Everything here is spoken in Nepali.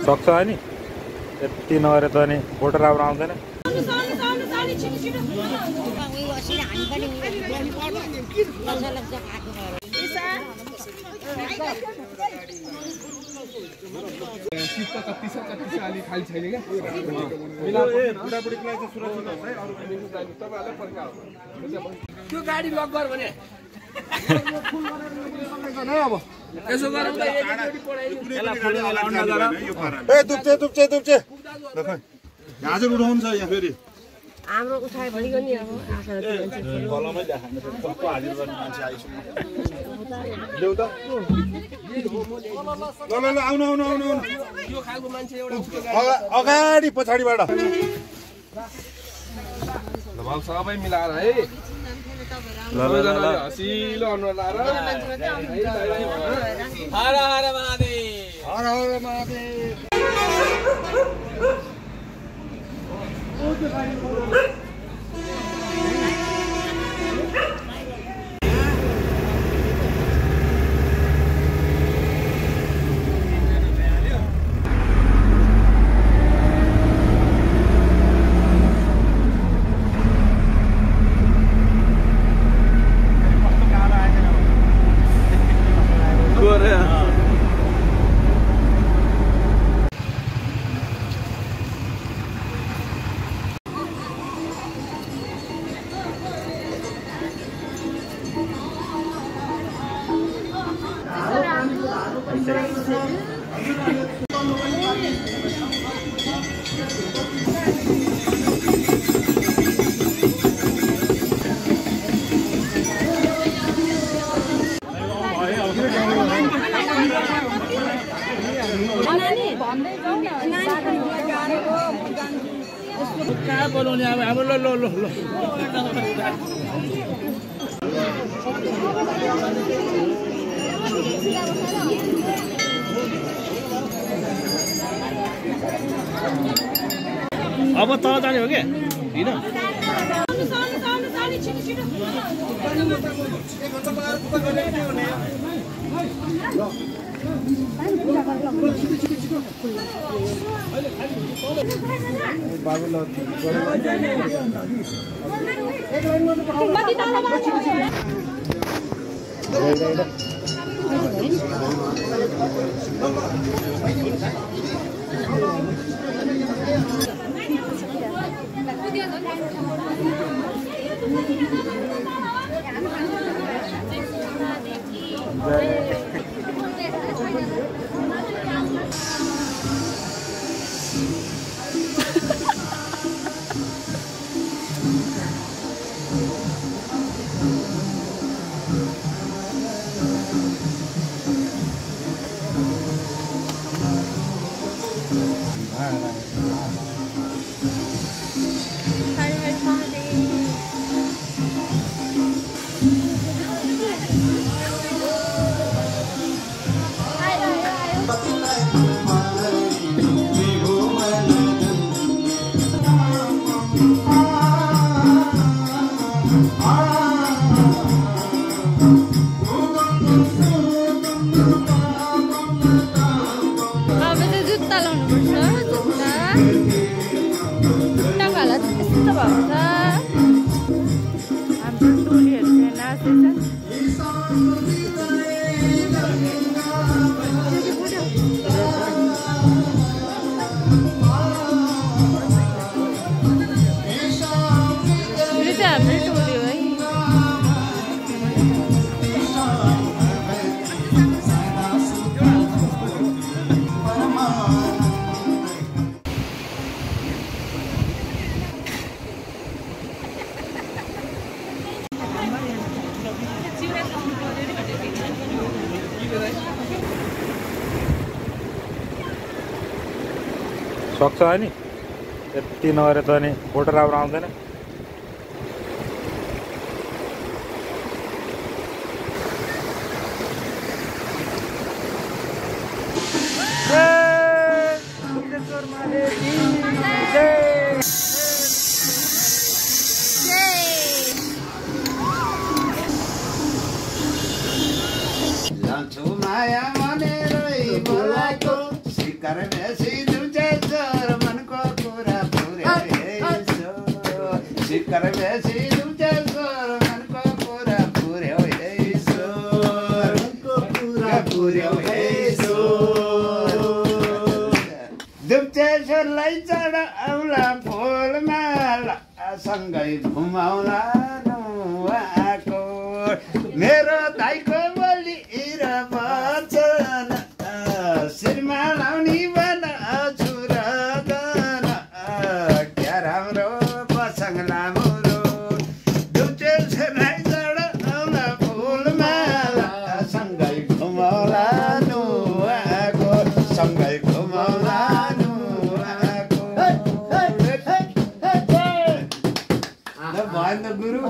सक्छ नि यति नगरे त नि फोटो राम्रो आउँदैन त्यो गाडी लक गर भने अब यसो गरौँ त ए दुप्चे गाजर उठाउनु छ यहाँ फेरि हाम्रो उठाए भनेको नि अब कलमै देखाएन कस्तो हाजिर गर्ने मान्छे आइसक्यो ल्याउ त ल आउनु यो खालको मान्छे एउटा अगाडि पछाडिबाट ल भाउ सबै मिलाएर है ल हसिलो अनुहार लाएर हर हर महादेव बनाउने अब हाम्रो ल अब तल जाने हो के हैन सक्छ नि यति नगरे त नि फोटो राम्रो आउँदैन माया मने सिक्कर बेसी दुचेश्वर मनको कुरा पुर्यो यसो सिक्कर बेसी दुचेश्वर मनको कुरा पुर्यो यसो पुर्यो यसो दुप्चेश्वरलाई चढ आउला फुलमाला सँगै घुमाउला नुहाको मेरो दाइको बलि र वचन शिरमा लाउनी बन छुरदन क्या राम्रो पसङ लामो दुप्चेश्वरलाई चढ आउला फुलमाला सँगै घुमाउला नुहाको सँगै घुमाउला भएन गुरु